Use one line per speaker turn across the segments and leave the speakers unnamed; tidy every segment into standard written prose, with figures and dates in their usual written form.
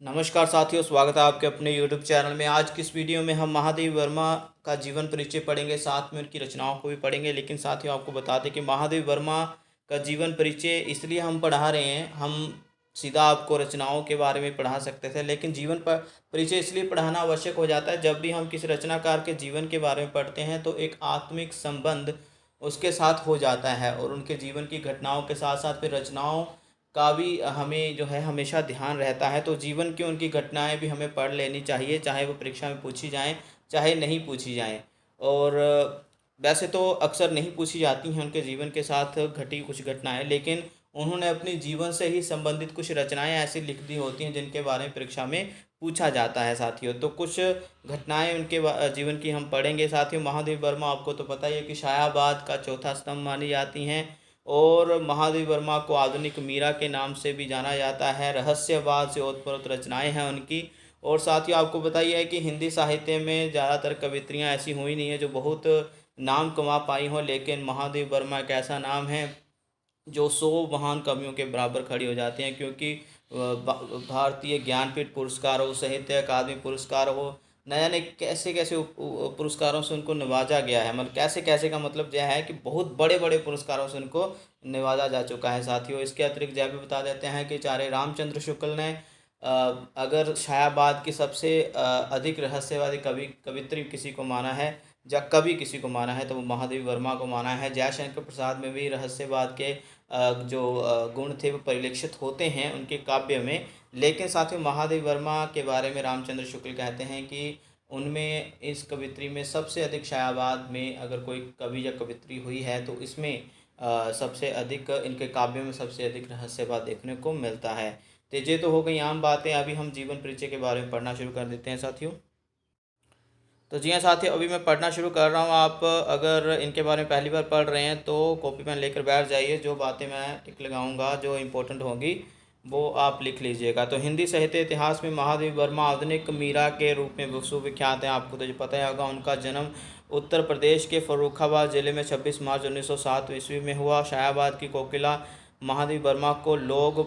नमस्कार साथियों, स्वागत है आपके अपने YouTube चैनल में। आज की इस वीडियो में हम महादेव वर्मा का जीवन परिचय पढ़ेंगे, साथ में उनकी रचनाओं को भी पढ़ेंगे। लेकिन साथियों, आपको बता दें कि महादेव वर्मा का जीवन परिचय इसलिए हम पढ़ा रहे हैं। हम सीधा आपको रचनाओं के बारे में पढ़ा सकते थे, लेकिन जीवन पर परिचय इसलिए पढ़ाना आवश्यक हो जाता है। जब भी हम किसी रचनाकार के जीवन के बारे में पढ़ते हैं तो एक आत्मिक संबंध उसके साथ हो जाता है, और उनके जीवन की घटनाओं के साथ साथ फिर रचनाओं का भी हमें जो है हमेशा ध्यान रहता है। तो जीवन की उनकी घटनाएं भी हमें पढ़ लेनी चाहिए, चाहे वो परीक्षा में पूछी जाएं चाहे नहीं पूछी जाएं। और वैसे तो अक्सर नहीं पूछी जाती हैं उनके जीवन के साथ घटी कुछ घटनाएं, लेकिन उन्होंने अपने जीवन से ही संबंधित कुछ रचनाएं ऐसी लिख दी होती हैं जिनके बारे में परीक्षा में पूछा जाता है साथियों। तो कुछ घटनाएं उनके जीवन की हम पढ़ेंगे साथियों। महादेव वर्मा, आपको तो पता ही है कि शाहाबाद का चौथा स्तंभ मानी जाती हैं, और महादेव वर्मा को आधुनिक मीरा के नाम से भी जाना जाता है। रहस्यवाद से ओतप्रोत रचनाएं हैं उनकी। और साथ ही आपको बताइए है कि हिंदी साहित्य में ज़्यादातर कवित्रियां ऐसी हुई नहीं है जो बहुत नाम कमा पाई हों, लेकिन महादेव वर्मा एक ऐसा नाम है जो 100 महान कवियों के बराबर खड़ी हो जाती हैं। क्योंकि भारतीय ज्ञानपीठ पुरस्कार हो, साहित्य अकादमी पुरस्कार हो, न जाने कैसे कैसे पुरस्कारों से उनको नवाजा गया है। मतलब कैसे कैसे का मतलब यह है कि बहुत बड़े बड़े पुरस्कारों से उनको नवाजा जा चुका है साथियों। इसके अतिरिक्त यह भी बता देते हैं कि चारे रामचंद्र शुक्ल ने अगर शायाबाद की सबसे अधिक रहस्यवादी कवित्री किसी को माना है या कवि किसी को माना है तो वो महादेव वर्मा को माना है। जयशंकर प्रसाद में भी रहस्यवाद के जो गुण थे वो परिलक्षित होते हैं उनके काव्य में। लेकिन साथ ही महादेव वर्मा के बारे में रामचंद्र शुक्ल कहते हैं कि उनमें इस कवित्री में सबसे अधिक शायाबाद में अगर कोई कवि या कवित्री हुई है तो इसमें सबसे अधिक इनके काव्य में सबसे अधिक रहस्यवाद देखने को मिलता है। तो ये तो हो गई आम बातें। अभी हम जीवन परिचय के बारे में पढ़ना शुरू कर देते हैं साथियों। तो जी हाँ साथियों, अभी मैं पढ़ना शुरू कर रहा हूँ। आप अगर इनके बारे में पहली बार पढ़ रहे हैं तो कॉपी पेन लेकर बैठ जाइए। जो बातें मैं टिक लगाऊंगा जो इम्पोर्टेंट होंगी वो आप लिख लीजिएगा। तो हिंदी साहित्य इतिहास में महादेव वर्मा आधुनिक मीरा के रूप में विश्वविख्यात हैं। आपको तो जो पता ही होगा, उनका जन्म उत्तर प्रदेश के फर्रुखाबाद ज़िले में 26 मार्च 1907 ईस्वी में हुआ। शाहाबाद की कोकिला महादेव वर्मा को लोग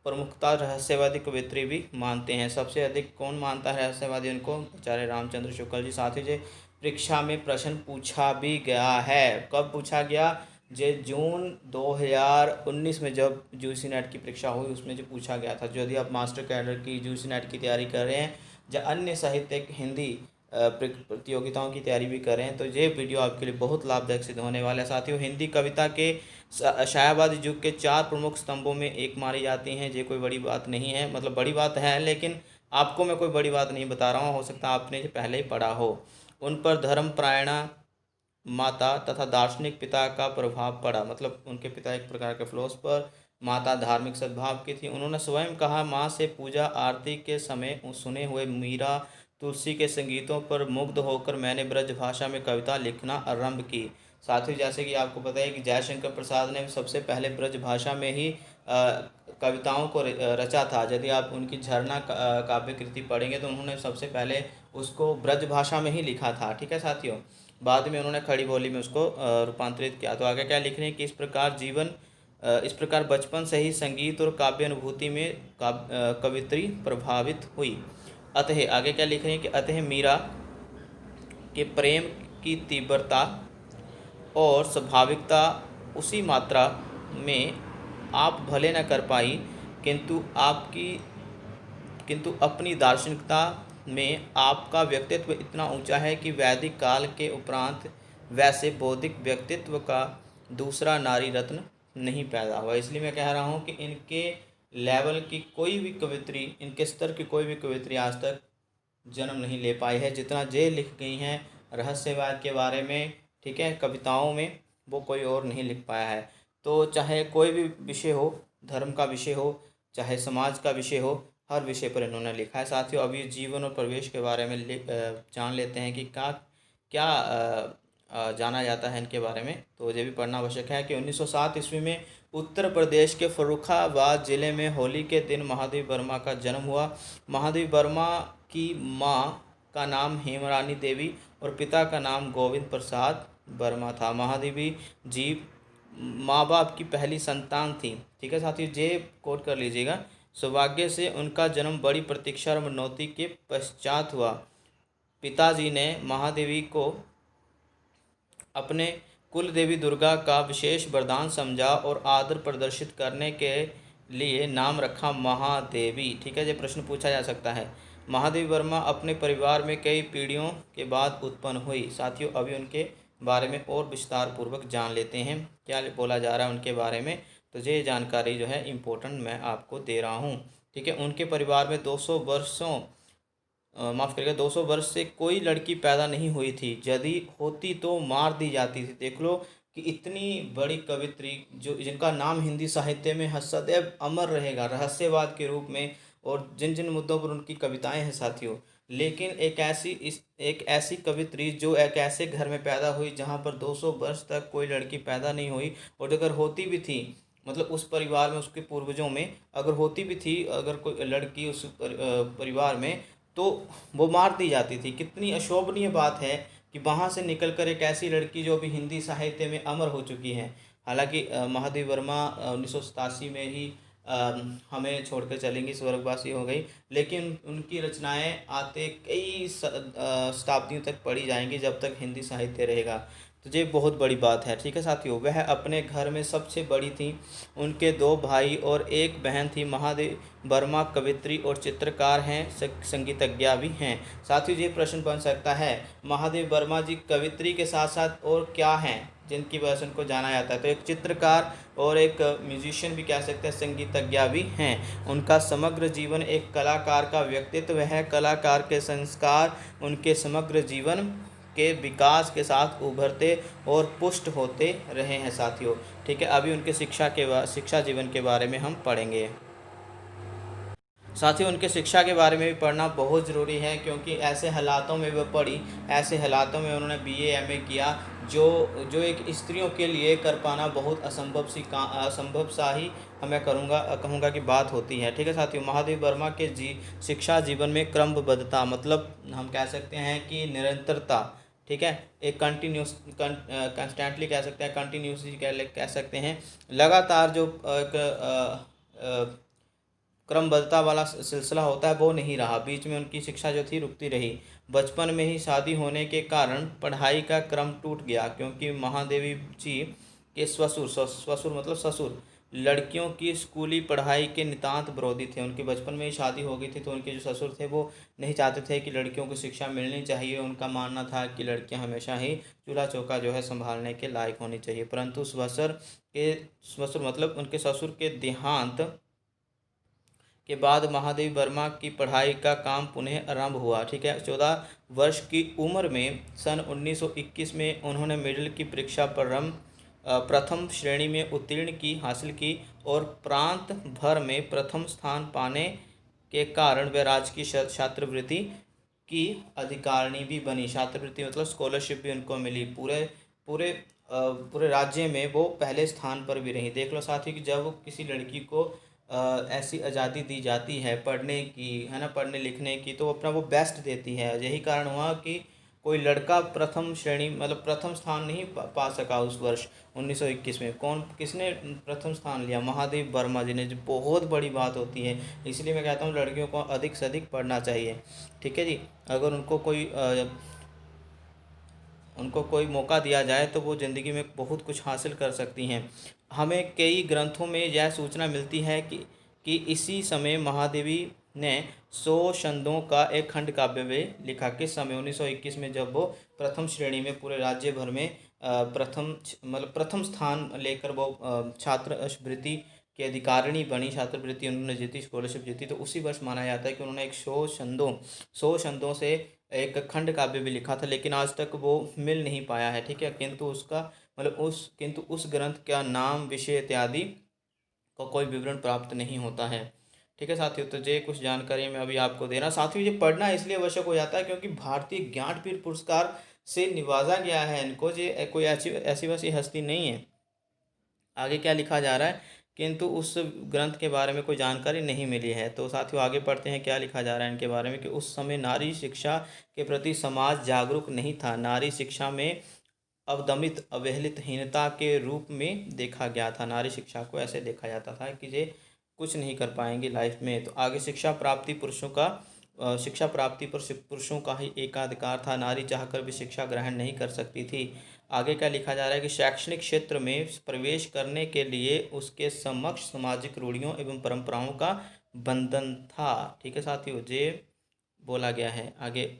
प्रमुखता रहस्यवादी कवित्री भी मानते हैं। सबसे अधिक कौन मानता है रहस्यवादी उनको? आचार्य रामचंद्र शुक्ल जी। साथ ही जो परीक्षा में प्रश्न पूछा भी गया है। कब पूछा गया? जे जून 2019 में जब यूजी नेट की परीक्षा हुई उसमें जो पूछा गया था। जो यदि आप मास्टर कैडर की यूजी नेट की तैयारी कर रहे हैं या अन्य साहित्यिक हिंदी प्रतियोगिताओं की तैयारी भी कर रहे हैं तो ये वीडियो आपके लिए बहुत लाभदायक सिद्ध होने वाला है साथियों। हिंदी कविता के शायाबादी युग के 4 प्रमुख स्तंभों में एक मानी जाती हैं। ये कोई बड़ी बात नहीं है, मतलब बड़ी बात है लेकिन आपको मैं कोई बड़ी बात नहीं बता रहा हूँ, हो सकता है आपने ये पहले ही पढ़ा हो। उन पर धर्मपरायणा माता तथा दार्शनिक पिता का प्रभाव पड़ा। मतलब उनके पिता एक प्रकार के फिलोसफर, माता धार्मिक सद्भाव की थी। उन्होंने स्वयं कहा, माँ से पूजा आरती के समय सुने हुए मीरा तुलसी के संगीतों पर मुग्ध होकर मैंने ब्रज भाषा में कविता लिखना आरंभ की। साथ ही जैसे कि आपको पता है कि जयशंकर प्रसाद ने सबसे पहले ब्रज भाषा में ही कविताओं को रचा था। यदि आप उनकी झरना काव्य कृति पढ़ेंगे तो उन्होंने सबसे पहले उसको ब्रज भाषा में ही लिखा था। ठीक है साथियों, बाद में उन्होंने खड़ी बोली में उसको रूपांतरित किया। तो आगे क्या लिख रहे हैं कि इस प्रकार बचपन से ही संगीत और काव्य अनुभूति में कवित्री प्रभावित हुई। अतः आगे क्या लिख रहे हैं कि अतः मीरा के प्रेम की तीव्रता और स्वाभाविकता उसी मात्रा में आप भले न कर पाई, किंतु अपनी दार्शनिकता में आपका व्यक्तित्व इतना ऊंचा है कि वैदिक काल के उपरांत वैसे बौद्धिक व्यक्तित्व का दूसरा नारी रत्न नहीं पैदा हुआ। इसलिए मैं कह रहा हूँ कि इनके लेवल की कोई भी कवित्री, इनके स्तर की कोई भी कवित्री आज तक जन्म नहीं ले पाई है जितना जे लिख गई हैं रहस्यवाद के बारे में। ठीक है, कविताओं में वो कोई और नहीं लिख पाया है। तो चाहे कोई भी विषय हो, धर्म का विषय हो चाहे समाज का विषय हो, हर विषय पर इन्होंने लिखा है साथियों। अभी जीवन और प्रवेश के बारे में जान लेते हैं कि क्या क्या जाना जाता है इनके बारे में। तो ये भी पढ़ना आवश्यक है कि 1907 ईस्वी में उत्तर प्रदेश के फर्रुखाबाद ज़िले में होली के दिन महादेव वर्मा का जन्म हुआ। महादेव वर्मा की माँ का नाम हेमरानी देवी और पिता का नाम गोविंद प्रसाद वर्मा था। महादेवी जी माँ बाप की पहली संतान थी। ठीक है साथियों, ये कोट कर लीजिएगा। सौभाग्य से उनका जन्म बड़ी प्रतीक्षा और मनौती के पश्चात हुआ। पिताजी ने महादेवी को अपने कुल देवी दुर्गा का विशेष वरदान समझा और आदर प्रदर्शित करने के लिए नाम रखा महादेवी। ठीक है, ये प्रश्न पूछा जा सकता है। महादेवी वर्मा अपने परिवार में कई पीढ़ियों के बाद उत्पन्न हुई। साथियों, अभी उनके बारे में और विस्तार पूर्वक जान लेते हैं, क्या बोला जा रहा है उनके बारे में। तो ये जानकारी जो है इम्पोर्टेंट मैं आपको दे रहा हूँ। ठीक है, उनके परिवार में 200 वर्षों माफ़ करिएगा 200 वर्ष से कोई लड़की पैदा नहीं हुई थी। यदि होती तो मार दी जाती थी। देख लो कि इतनी बड़ी कवित्री जो जिनका नाम हिंदी साहित्य में सदैव अमर रहेगा रहस्यवाद के रूप में, और जिन जिन मुद्दों पर उनकी कविताएं हैं साथियों, लेकिन एक ऐसी कवित्री जो एक ऐसे घर में पैदा हुई जहां पर 200 वर्ष तक कोई लड़की पैदा नहीं हुई, और अगर होती भी थी, मतलब उस परिवार में उसके पूर्वजों में अगर होती भी थी, अगर कोई लड़की उस परिवार में, तो वो मार दी जाती थी। कितनी अशोभनीय बात है कि वहाँ से निकलकर एक ऐसी लड़की जो अभी हिंदी साहित्य में अमर हो चुकी है। हालांकि महादेवी वर्मा 1987 में ही हमें छोड़कर चलेंगी, स्वर्गवासी हो गई, लेकिन उनकी रचनाएं आते कई शताब्दियों तक पढ़ी जाएंगी जब तक हिंदी साहित्य रहेगा। तो ये बहुत बड़ी बात है। ठीक है साथियों, वह अपने घर में सबसे बड़ी थी। उनके 2 भाई और एक बहन थी। महादेवी वर्मा कवित्री और चित्रकार हैं, संगीतज्ञा भी हैं। साथियों, ये प्रश्न बन सकता है, महादेवी वर्मा जी कवित्री के साथ साथ और क्या हैं जिनकी वजह से उनको जाना जाता है? तो एक चित्रकार और एक म्यूजिशियन भी कह सकते हैं, संगीतज्ञा भी हैं। उनका समग्र जीवन एक कलाकार का व्यक्तित्व है। कलाकार के संस्कार उनके समग्र जीवन के विकास के साथ उभरते और पुष्ट होते रहे हैं साथियों। ठीक है, अभी उनके शिक्षा जीवन के बारे में हम पढ़ेंगे। साथियों, उनके शिक्षा के बारे में भी पढ़ना बहुत ज़रूरी है, क्योंकि ऐसे हालातों में वह पढ़ी, ऐसे हालातों में उन्होंने बीए एमए किया, जो जो एक स्त्रियों के लिए कर पाना बहुत असंभव सा ही मैं कहूँगा कि बात होती है। ठीक है साथियों, महादेवी वर्मा के शिक्षा जीवन में क्रमबद्धता, मतलब हम कह सकते हैं कि निरंतरता, ठीक है, एक कंस्टेंटली कह सकते हैं, कंटिन्यूसली कह सकते हैं, लगातार जो एक क्रमबद्धता वाला सिलसिला होता है वो नहीं रहा। बीच में उनकी शिक्षा जो थी रुकती रही। बचपन में ही शादी होने के कारण पढ़ाई का क्रम टूट गया, क्योंकि महादेवी जी के ससुर मतलब ससुर लड़कियों की स्कूली पढ़ाई के नितांत विरोधी थे। उनके बचपन में ही शादी हो गई थी, तो उनके जो ससुर थे वो नहीं चाहते थे कि लड़कियों को शिक्षा मिलनी चाहिए। उनका मानना था कि लड़कियां हमेशा ही चूल्हा चौका जो है संभालने के लायक होनी चाहिए। परंतु ससुर मतलब उनके ससुर के देहांत के बाद महादेवी वर्मा की पढ़ाई का काम पुनः आरंभ हुआ। ठीक है, 14 वर्ष की उम्र में सन 1921 में उन्होंने मिडिल की परीक्षा प्रथम श्रेणी में हासिल की, और प्रांत भर में प्रथम स्थान पाने के कारण वे राजकीय छात्रवृत्ति की अधिकारिणी भी बनी। छात्रवृत्ति मतलब स्कॉलरशिप भी उनको मिली। पूरे पूरे पूरे राज्य में वो पहले स्थान पर भी रही। देख लो साथियों कि जब किसी लड़की को ऐसी आज़ादी दी जाती है पढ़ने की, है ना, पढ़ने लिखने की, तो अपना वो बेस्ट देती है। यही कारण हुआ कि कोई लड़का प्रथम श्रेणी मतलब प्रथम स्थान नहीं पा सका उस वर्ष 1921 में। किसने प्रथम स्थान लिया? महादेवी वर्मा जी ने। जो बहुत बड़ी बात होती है, इसलिए मैं कहता हूँ लड़कियों को अधिक से अधिक पढ़ना चाहिए। ठीक है जी, अगर उनको कोई मौका दिया जाए तो वो ज़िंदगी में बहुत कुछ हासिल कर सकती हैं। हमें कई ग्रंथों में यह सूचना मिलती है कि इसी समय महादेवी ने 100 छंदों का एक खंड काव्य भी लिखा। किस समय? 1921 में, जब वो प्रथम श्रेणी में पूरे राज्य भर में प्रथम स्थान लेकर वो छात्रवृत्ति की अधिकारिणी बनी। छात्रवृत्ति उन्होंने जीती, स्कॉलरशिप जीती। तो उसी वर्ष माना जाता है कि उन्होंने एक 100 छंदों से एक खंड काव्य भी लिखा था, लेकिन आज तक वो मिल नहीं पाया है। ठीक है, किंतु उस ग्रंथ का नाम, विषय इत्यादि का कोई विवरण प्राप्त नहीं होता है। ठीक है साथियों, तो ये कुछ जानकारी मैं अभी आपको दे रहा। साथियों, ये पढ़ना इसलिए आवश्यक हो जाता है क्योंकि भारतीय ज्ञानपीठ पुरस्कार से निवाजा गया है इनको। ये कोई ऐसी वैसी हस्ती नहीं है। आगे क्या लिखा जा रहा है, किंतु उस ग्रंथ के बारे में कोई जानकारी नहीं मिली है। तो साथियों आगे पढ़ते हैं क्या लिखा जा रहा है इनके बारे में, कि उस समय नारी शिक्षा के प्रति समाज जागरूक नहीं था। नारी शिक्षा में अवदमित अवहेलित हीनता के रूप में देखा गया था। नारी शिक्षा को ऐसे देखा जाता था कि ये कुछ नहीं कर पाएंगी लाइफ में। तो आगे शिक्षा प्राप्ति पर पुरुषों का ही एकाधिकार था, नारी चाहकर भी शिक्षा ग्रहण नहीं कर सकती थी। आगे क्या लिखा जा रहा है कि शैक्षणिक क्षेत्र में प्रवेश करने के लिए उसके समक्ष सामाजिक रूढ़ियों एवं परंपराओं का बंधन था। ठीक है साथियों, ये बोला गया है आगे।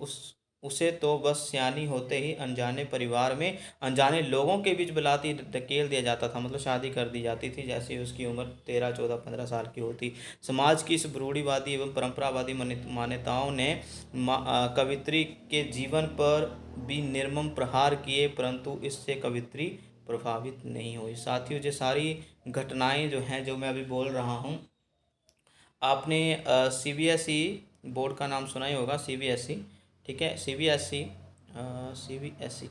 उसे तो बस सयानी होते ही अनजाने परिवार में अनजाने लोगों के बीच बुलाती धकेल दिया जाता था, मतलब शादी कर दी जाती थी जैसे ही उसकी उम्र 13, 14, 15 साल की होती। समाज की इस रूढ़िवादी एवं परंपरावादी मान्यताओं ने कवित्री के जीवन पर भी निर्मम प्रहार किए, परंतु इससे कवित्री प्रभावित नहीं हुई। साथियों, ये सारी घटनाएं जो हैं, जो मैं अभी बोल रहा हूँ, आपने सीबीएसई बोर्ड का नाम सुना ही होगा, सीबीएसई। ठीक है, सीबीएसई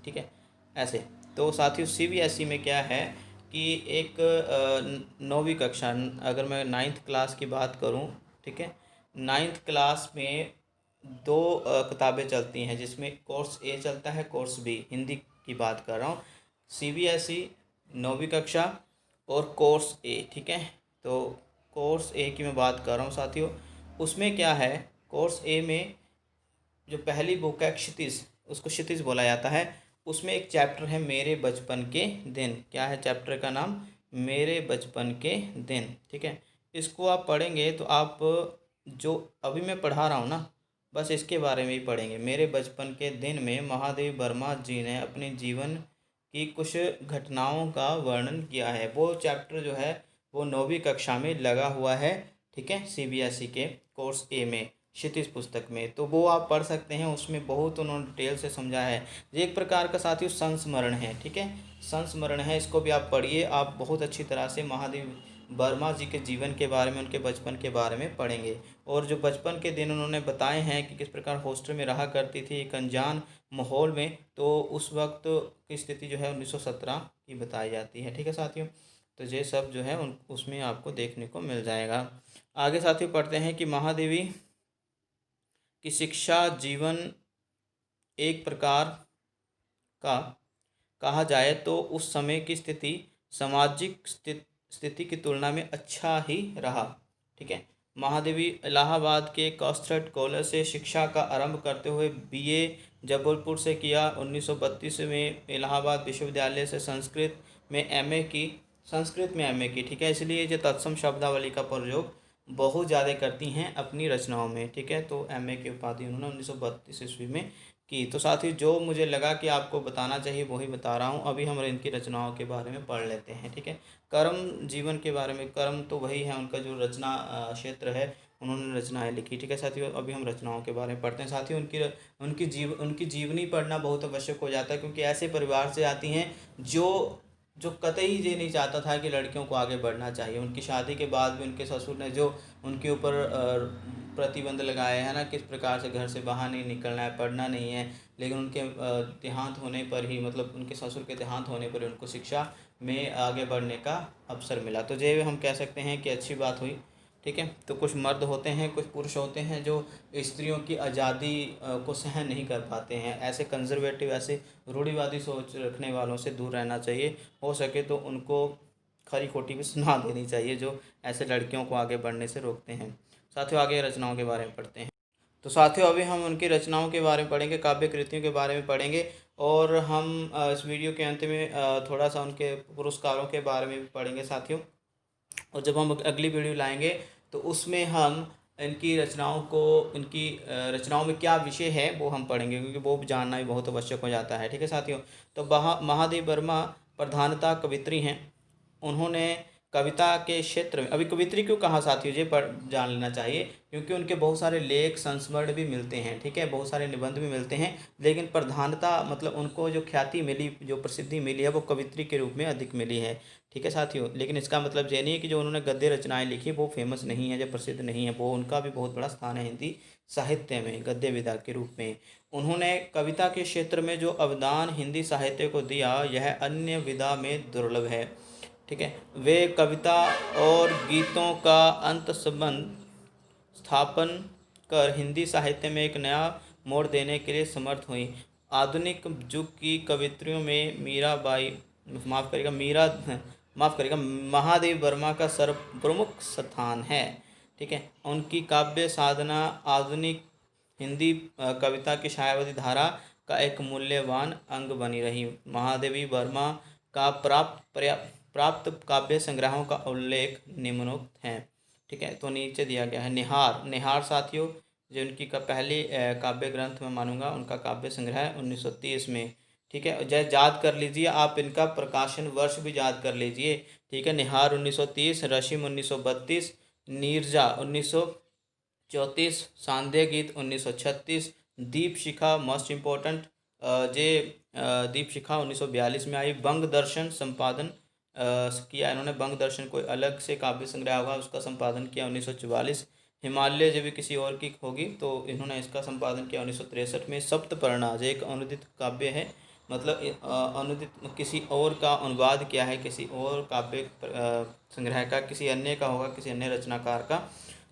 ठीक है ऐसे। तो साथियों, सीबीएसई में क्या है कि एक 9वीं कक्षा, अगर मैं 9th क्लास की बात करूं, ठीक है, 9th क्लास में दो किताबें चलती हैं, जिसमें कोर्स ए चलता है, कोर्स बी, हिंदी की बात कर रहा हूँ। सीबीएसई 9वीं कक्षा और कोर्स ए, ठीक है। तो कोर्स ए की मैं बात कर रहा हूँ साथियों। उसमें क्या है, कोर्स ए में जो पहली बुक है क्षितिज, उसको क्षितिज बोला जाता है। उसमें एक चैप्टर है मेरे बचपन के दिन। क्या है चैप्टर का नाम? मेरे बचपन के दिन। ठीक है, इसको आप पढ़ेंगे तो आप जो अभी मैं पढ़ा रहा हूँ ना, बस इसके बारे में ही पढ़ेंगे। मेरे बचपन के दिन में महादेव वर्मा जी ने अपने जीवन की कुछ घटनाओं का वर्णन किया है। वो चैप्टर जो है वो 9वीं कक्षा में लगा हुआ है, ठीक है, सीबीएसई के कोर्स ए में, क्षितिज पुस्तक में। तो वो आप पढ़ सकते हैं, उसमें बहुत उन्होंने डिटेल से समझाया है। ये एक प्रकार का साथियों संस्मरण है, ठीक है, संस्मरण है। इसको भी आप पढ़िए, आप बहुत अच्छी तरह से महादेव वर्मा जी के जीवन के बारे में, उनके बचपन के बारे में पढ़ेंगे। और जो बचपन के दिन उन्होंने बताए हैं कि किस प्रकार हॉस्टल में रहा करती थी एक अनजान माहौल में, तो उस वक्त की स्थिति जो है 1917 की बताई जाती है। ठीक है साथियों, तो ये सब जो है उसमें आपको देखने को मिल जाएगा। आगे साथियों पढ़ते हैं कि महादेवी की शिक्षा जीवन एक प्रकार का कहा जाए तो उस समय की सामाजिक स्थिति की तुलना में अच्छा ही रहा। ठीक है, महादेवी इलाहाबाद के कॉस्टर्ड कॉलेज से शिक्षा का आरंभ करते हुए बीए जबलपुर से किया। 1932 में इलाहाबाद विश्वविद्यालय से संस्कृत में एमए की। ठीक है, इसलिए जो तत्सम शब्दावली का प्रयोग बहुत ज़्यादा करती हैं अपनी रचनाओं में। ठीक है, तो एमए की उपाधि उन्होंने 1932 ईस्वी में की। तो साथ ही जो मुझे लगा कि आपको बताना चाहिए वही बता रहा हूँ। अभी हम इनकी रचनाओं के बारे में पढ़ लेते हैं। ठीक है, कर्म जीवन के बारे में। कर्म तो वही है उनका जो रचना क्षेत्र है, उन्होंने रचनाएं लिखी। ठीक है साथियों, अभी हम रचनाओं के बारे में पढ़ते हैं। साथियों, उनकी जीवनी पढ़ना बहुत आवश्यक हो जाता है, क्योंकि ऐसे परिवार से आती हैं जो कतई ये नहीं चाहता था कि लड़कियों को आगे बढ़ना चाहिए। उनकी शादी के बाद भी उनके ससुर ने जो उनके ऊपर प्रतिबंध लगाए हैं ना, किस प्रकार से घर से बाहर नहीं निकलना है, पढ़ना नहीं है, लेकिन उनके देहांत होने पर ही, मतलब उनके ससुर के देहांत होने पर ही उनको शिक्षा में आगे बढ़ने का अवसर मिला। तो ये हम कह सकते हैं कि अच्छी बात हुई। ठीक है, तो कुछ मर्द होते हैं, कुछ पुरुष होते हैं जो स्त्रियों की आज़ादी को सहन नहीं कर पाते हैं। ऐसे कंजर्वेटिव, ऐसे रूढ़िवादी सोच रखने वालों से दूर रहना चाहिए। हो सके तो उनको खरी खोटी भी सुना देनी चाहिए, जो ऐसे लड़कियों को आगे बढ़ने से रोकते हैं। साथियों, आगे रचनाओं के बारे में पढ़ते हैं। तो साथियों, अभी हम उनकी रचनाओं के बारे में पढ़ेंगे, काव्य कृतियों के बारे में पढ़ेंगे, और हम इस वीडियो के अंत में थोड़ा सा उनके पुरस्कारों के बारे में भी पढ़ेंगे साथियों। और जब हम अगली वीडियो लाएंगे तो उसमें हम इनकी रचनाओं में क्या विषय है वो हम पढ़ेंगे, क्योंकि वो जानना भी बहुत आवश्यक हो जाता है। ठीक है साथियों, तो महादेव वर्मा प्रधानतः कवित्री हैं। उन्होंने कविता के क्षेत्र में, अभी कवित्री क्यों कहा साथियों, ये पढ़ जान लेना चाहिए, क्योंकि उनके बहुत सारे लेख संस्मरण भी मिलते हैं। ठीक है, बहुत सारे निबंध भी मिलते हैं, लेकिन प्रधानता मतलब उनको जो ख्याति मिली, जो प्रसिद्धि मिली है, वो कवित्री के रूप में अधिक मिली है। ठीक है साथियों, लेकिन इसका मतलब ये नहीं है कि जो उन्होंने गद्य रचनाएं लिखी वो फेमस नहीं है, जो प्रसिद्ध नहीं है। वो उनका भी बहुत बड़ा स्थान है हिंदी साहित्य में, गद्य विधा के रूप में। उन्होंने कविता के क्षेत्र में जो अवदान हिंदी साहित्य को दिया, यह अन्य विधा में दुर्लभ है। ठीक है, वे कविता और गीतों का अंत संबंध स्थापन कर हिंदी साहित्य में एक नया मोड़ देने के लिए समर्थ हुई। आधुनिक युग की कवित्रियों में मीरा माफ़ करिएगा, महादेव वर्मा का सर्व प्रमुख स्थान है। ठीक है, उनकी काव्य साधना आधुनिक हिंदी कविता की छायावादी धारा का एक मूल्यवान अंग बनी रही। महादेवी वर्मा का प्राप्त काव्य संग्रहों का उल्लेख निम्नोक्त है। ठीक है, तो नीचे दिया गया है निहार। निहार साथियों जो उनकी का पहली काव्य ग्रंथ में मानूंगा, उनका काव्य संग्रह है 1930 में। ठीक है, जय याद कर लीजिए आप, इनका प्रकाशन वर्ष भी याद कर लीजिए। ठीक है, निहार 1930, रशिम 1932, नीरजा 1934, सांध्य गीत 1936, दीप शिखा मोस्ट इम्पोर्टेंट जे दीप शिखा 1942 में आई। बंग दर्शन संपादन किया इन्होंने, बंग दर्शन कोई अलग से काव्य संग्रह होगा उसका संपादन किया 1944। हिमालय जब भी किसी और की होगी तो इन्होंने इसका संपादन किया 1963 में। सप्तपर्णा जो एक अनुदित काव्य है, मतलब अनुदित किसी और का अनुवाद किया है, किसी और काव्य संग्रह का, किसी अन्य का होगा, किसी अन्य रचनाकार का,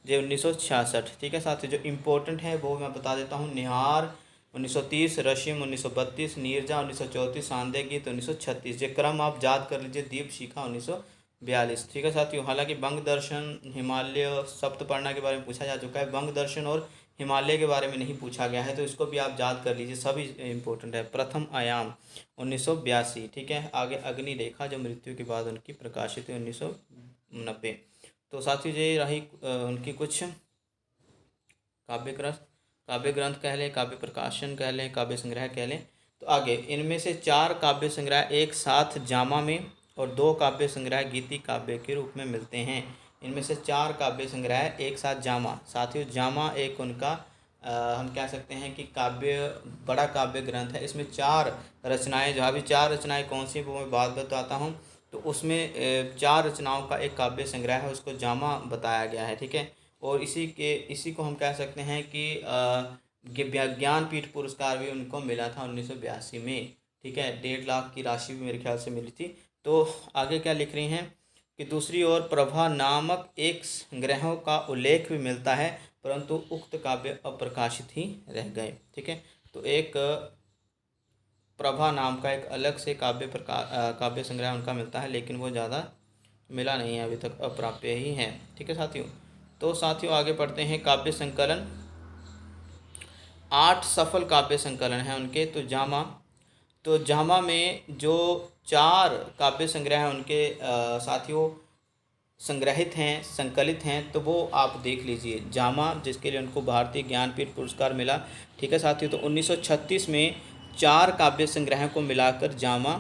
जो 1966। ठीक है साथियों, जो इम्पोर्टेंट है वो मैं बता देता हूँ। निहार 1930, रशिम 1932, नीरजा 1934, सांध्य गीत 1936। ये क्रम आप याद कर लीजिए। दीप शिखा 1942। ठीक है साथियों, हालांकि बंग दर्शन, हिमालय, सप्तपर्णा के बारे में पूछा जा चुका है, बंग दर्शन और हिमालय के बारे में नहीं पूछा गया है, तो इसको भी आप याद कर लीजिए, सभी इम्पोर्टेंट है। प्रथम आयाम 1982। ठीक है, आगे अग्नि रेखा जो मृत्यु के बाद उनकी प्रकाशित हुई 1990। तो साथियों ये रही उनकी कुछ काव्य ग्रंथ कह लें, काव्य प्रकाशन कह लें, काव्य संग्रह कह लें। तो आगे इनमें से 4 काव्य संग्रह एक साथ जामा में और 2 काव्य संग्रह गीति काव्य के रूप में मिलते हैं। इनमें से 4 काव्य संग्रह एक साथ जामा। साथियों जामा एक उनका हम कह सकते हैं कि बड़ा काव्य ग्रंथ है। इसमें 4 रचनाएँ, जो अभी 4 रचनाएँ कौन सी वो मैं बात बताता हूँ। तो उसमें 4 रचनाओं का एक काव्य संग्रह है, उसको जामा बताया गया है। ठीक है, और इसी को हम कह सकते हैं कि ज्ञानपीठ पुरस्कार भी उनको मिला था 1982 में। ठीक है, 1.5 लाख की राशि भी मेरे ख्याल से मिली थी। तो आगे क्या लिख रही हैं कि दूसरी ओर प्रभा नामक एक संग्रहों का उल्लेख भी मिलता है, परंतु उक्त काव्य अप्रकाशित ही रह गए। ठीक है, तो एक प्रभा नाम का एक अलग से काव्य संग्रह उनका मिलता है, लेकिन वो ज़्यादा मिला नहीं है, अभी तक अप्राप्य ही है। ठीक है साथियों, तो साथियों आगे पढ़ते हैं। काव्य संकलन 8 सफल काव्य संकलन हैं उनके। तो जामा में जो 4 काव्य संग्रह हैं उनके साथियों संग्रहित हैं, संकलित हैं, तो वो आप देख लीजिए। जामा जिसके लिए उनको भारतीय ज्ञानपीठ पुरस्कार मिला। ठीक है साथियों, तो 1936 में 4 काव्य संग्रहों को मिलाकर जामा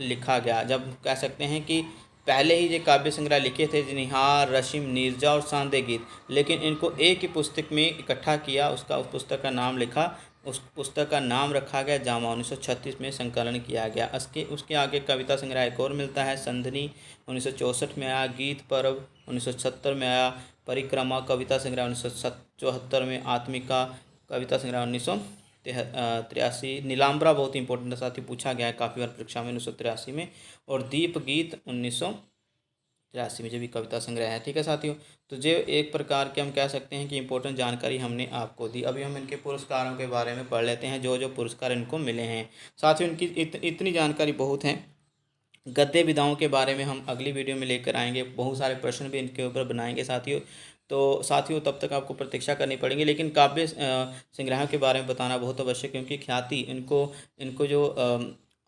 लिखा गया। जब कह सकते हैं कि पहले ही ये काव्य संग्रह लिखे थे, निहार, रशिम, नीरजा और सांध्य गीत, लेकिन इनको एक ही पुस्तक में इकट्ठा किया, उस पुस्तक का नाम लिखा, उस पुस्तक का नाम रखा गया जामा। 1936 में संकलन किया गया। उसके आगे कविता संग्रह एक और मिलता है, संधनी 1964 में आया, गीत पर्व 1970 में आया, परिक्रमा कविता संग्रह 1974 में, आत्मिका कविता संग्रह 1983, नीलाम्बरा बहुत इंपॉर्टेंट साथ ही पूछा गया है काफ़ी बार परीक्षा में 1983 में, और दीप गीत 1983 में जो भी कविता संग्रह है। ठीक है साथियों, तो जो एक प्रकार के हम कह सकते हैं कि इम्पोर्टेंट जानकारी हमने आपको दी। अभी हम इनके पुरस्कारों के बारे में पढ़ लेते हैं, जो जो पुरस्कार इनको मिले हैं। साथियों इनकी इतनी जानकारी बहुत है। गद्य विधाओं के बारे में हम अगली वीडियो में लेकर आएंगे, बहुत सारे प्रश्न भी इनके ऊपर बनाएंगे साथियों। तो साथियों तब तक आपको प्रतीक्षा करनी पड़ेगी, लेकिन काव्य संग्रह के बारे में बताना बहुत आवश्यक, क्योंकि ख्याति इनको जो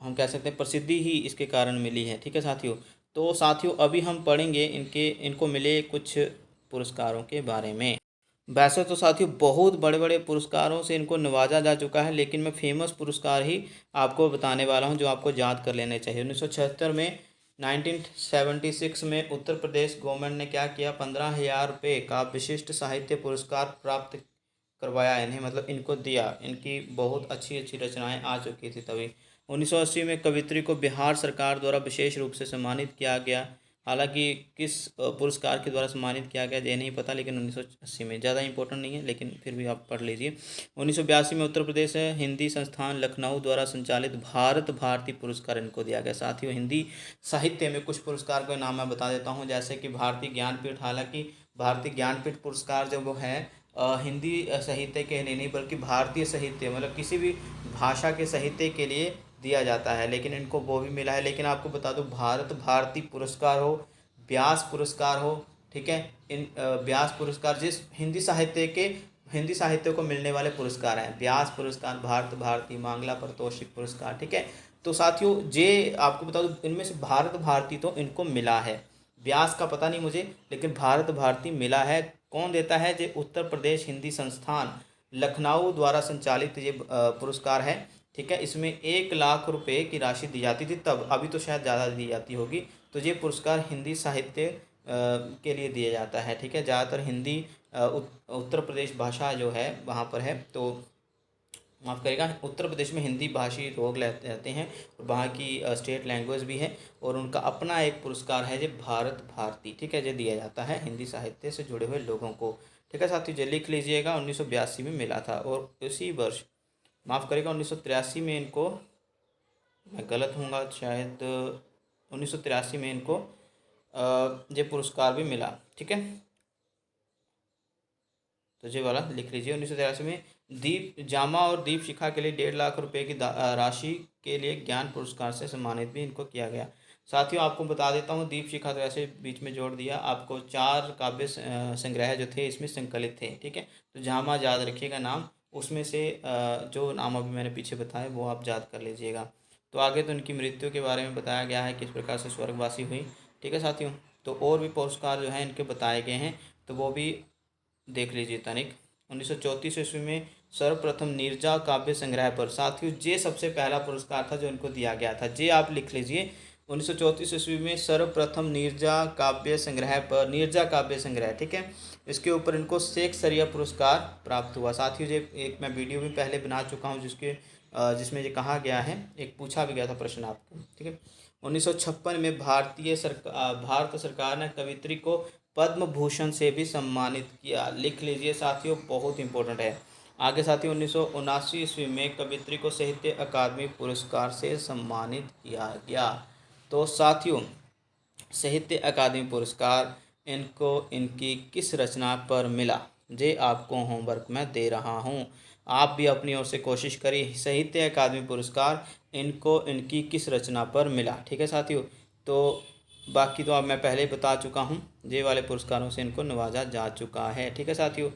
हम कह सकते हैं प्रसिद्धि ही इसके कारण मिली है। ठीक है साथियों, तो साथियों अभी हम पढ़ेंगे इनको मिले कुछ पुरस्कारों के बारे में। वैसे तो साथियों बहुत बड़े बड़े पुरस्कारों से इनको नवाजा जा चुका है, लेकिन मैं फेमस पुरस्कार ही आपको बताने वाला हूं जो आपको याद कर लेने चाहिए। 1976 में 1976 में उत्तर प्रदेश गवर्नमेंट ने क्या किया, 15,000 रुपये का विशिष्ट साहित्य पुरस्कार प्राप्त करवाया इन्हें, मतलब इनको दिया। इनकी बहुत अच्छी अच्छी रचनाएं आ चुकी थी तभी। 1980 में कवित्री को बिहार सरकार द्वारा विशेष रूप से सम्मानित किया गया। हालांकि किस पुरस्कार के द्वारा सम्मानित किया गया ये नहीं पता, लेकिन 1980 में, ज़्यादा इंपॉर्टेंट नहीं है लेकिन फिर भी आप पढ़ लीजिए। 1982 में उत्तर प्रदेश हिंदी संस्थान लखनऊ द्वारा संचालित भारत भारती पुरस्कार इनको दिया गया। साथ ही हिंदी साहित्य में कुछ पुरस्कार का नाम मैं बता देता हूँ, जैसे कि भारतीय ज्ञानपीठ। हालांकि भारतीय ज्ञानपीठ पुरस्कार जो वो है हिंदी साहित्य के नहीं बल्कि भारतीय साहित्य, मतलब किसी भी भाषा के साहित्य के लिए दिया जाता है, लेकिन इनको वो भी मिला है। लेकिन आपको बता दूं, भारत भारती पुरस्कार हो, व्यास पुरस्कार हो, ठीक है, इन व्यास पुरस्कार जिस हिंदी साहित्य को मिलने वाले पुरस्कार हैं, व्यास पुरस्कार, भारत भारती, मंगला पारितोषिक पुरस्कार, ठीक है। तो साथियों, जे आपको बता दूं, इनमें से भारत भारती तो इनको मिला है, व्यास का पता नहीं मुझे, लेकिन भारत भारती मिला है। कौन देता है? जो उत्तर प्रदेश हिंदी संस्थान लखनऊ द्वारा संचालित ये पुरस्कार है, ठीक है। इसमें 1 लाख रुपए की राशि दी जाती थी तब, अभी तो शायद ज़्यादा दी जाती होगी। तो ये पुरस्कार हिंदी साहित्य के लिए दिया जाता है, ठीक है। ज़्यादातर हिंदी उत्तर प्रदेश भाषा जो है वहाँ पर है, तो माफ़ करेगा, उत्तर प्रदेश में हिंदी भाषी लोग रहते हैं, और वहाँ की स्टेट लैंग्वेज भी है, और उनका अपना एक पुरस्कार है जो भारत भारती, ठीक है, जो दिया जाता है हिंदी साहित्य से जुड़े हुए लोगों को, ठीक है साथियों। जो लिख लीजिएगा, 1982 में मिला था, और इसी वर्ष, माफ़ करेगा, 1983 में इनको, मैं गलत हूँगा शायद, 1983 में इनको ये पुरस्कार भी मिला, ठीक है। तो ये वाला लिख लीजिए, 1983 में दीप जामा और दीप शिखा के लिए 1.5 लाख रुपए की राशि के लिए ज्ञान पुरस्कार से सम्मानित भी इनको किया गया। साथियों, आपको बता देता हूँ, दीप शिखा तो ऐसे बीच में जोड़ दिया आपको, 4 काव्य संग्रह जो थे इसमें संकलित थे, ठीक है। तो जामा याद रखिएगा नाम, उसमें से जो नाम अभी मैंने पीछे बताए वो आप याद कर लीजिएगा। तो आगे तो इनकी मृत्यु के बारे में बताया गया है, किस प्रकार से स्वर्गवासी हुई, ठीक है साथियों। तो और भी पुरस्कार जो हैं इनके बताए गए हैं, तो वो भी देख लीजिए तनिक। 1934 ईस्वी में सर्वप्रथम नीरजा काव्य संग्रह पर, साथियों ये सबसे पहला पुरस्कार था जो इनको दिया गया था, ये आप लिख लीजिए। 1934 ईस्वी में सर्वप्रथम नीरजा काव्य संग्रह पर, नीरजा काव्य संग्रह, ठीक है, इसके ऊपर इनको शेक्सपियर पुरस्कार प्राप्त हुआ। साथियों ये एक मैं वीडियो भी पहले बना चुका हूँ, जिसमें ये कहा गया है, एक पूछा भी गया था प्रश्न आपको, ठीक है। 1956 में भारत सरकार ने कवित्री को पद्म भूषण से भी सम्मानित किया, लिख लीजिए साथियों, बहुत इंपॉर्टेंट है। आगे साथियों, 1979 ईस्वी में कवित्री को साहित्य अकादमी पुरस्कार से सम्मानित किया गया। तो साथियों, साहित्य अकादमी पुरस्कार इनको इनकी किस रचना पर मिला, ये आपको होमवर्क में दे रहा हूँ, आप भी अपनी ओर से कोशिश करिए। साहित्य अकादमी पुरस्कार इनको इनकी किस रचना पर मिला, ठीक है साथियों। तो बाकी तो अब मैं पहले ही बता चुका हूँ, ये वाले पुरस्कारों से इनको नवाजा जा चुका है, ठीक है साथियों।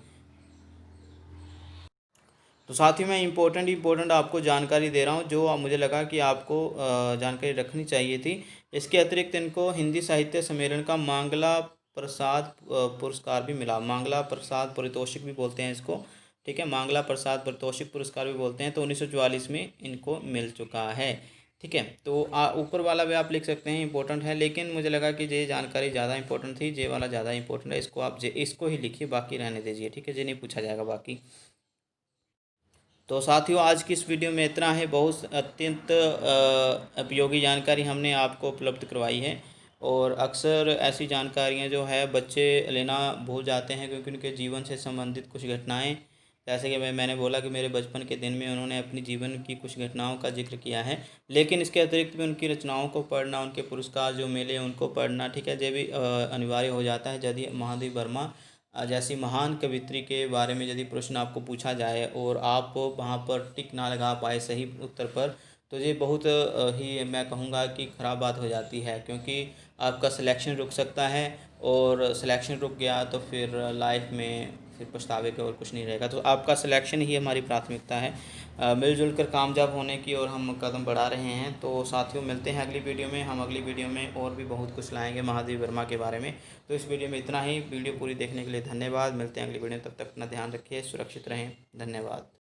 तो साथियों, मैं इम्पोर्टेंट आपको जानकारी दे रहा हूँ, जो मुझे लगा कि आपको जानकारी रखनी चाहिए थी। इसके अतिरिक्त इनको हिंदी साहित्य सम्मेलन का मंगला प्रसाद पुरस्कार भी मिला, मंगला प्रसाद पारितोषिक भी बोलते हैं इसको, ठीक है, मंगला प्रसाद पारितोषिक पुरस्कार भी बोलते हैं। तो 1944 में इनको मिल चुका है, ठीक है। तो ऊपर वाला भी आप लिख सकते हैं, इंपॉर्टेंट है, लेकिन मुझे लगा कि ये जानकारी ज़्यादा इंपॉर्टेंट थी, ये वाला ज़्यादा इंपॉर्टेंट है, इसको आप इसको ही लिखिए, बाकी रहने दीजिए, ठीक है, ये नहीं पूछा जाएगा बाकी। तो साथियों, आज की इस वीडियो में इतना है, बहुत अत्यंत उपयोगी जानकारी हमने आपको उपलब्ध करवाई है, और अक्सर ऐसी जानकारियां जो है बच्चे लेना भूल जाते हैं, क्योंकि उनके जीवन से संबंधित कुछ घटनाएं, जैसे कि मैंने बोला कि मेरे बचपन के दिन में उन्होंने अपनी जीवन की कुछ घटनाओं का जिक्र किया है, लेकिन इसके अतिरिक्त भी उनकी रचनाओं को पढ़ना, उनके पुरस्कार जो मिले उनको पढ़ना, ठीक है, ये भी अनिवार्य हो जाता है। यदि महादेव वर्मा जैसी महान कवित्री के बारे में यदि प्रश्न आपको पूछा जाए और आप वहाँ पर टिक ना लगा पाए सही उत्तर पर, तो ये बहुत ही मैं कहूँगा कि ख़राब बात हो जाती है, क्योंकि आपका सिलेक्शन रुक सकता है, और सिलेक्शन रुक गया तो फिर लाइफ में फिर पछतावे के और कुछ नहीं रहेगा। तो आपका सिलेक्शन ही हमारी प्राथमिकता है, मिलजुल कर कामयाब होने की और हम कदम बढ़ा रहे हैं। तो साथियों, मिलते हैं अगली वीडियो में, हम अगली वीडियो में और भी बहुत कुछ लाएंगे महादेव वर्मा के बारे में। तो इस वीडियो में इतना ही, वीडियो पूरी देखने के लिए धन्यवाद, मिलते हैं अगली वीडियो में, तब तक अपना ध्यान रखिए, सुरक्षित रहें, धन्यवाद।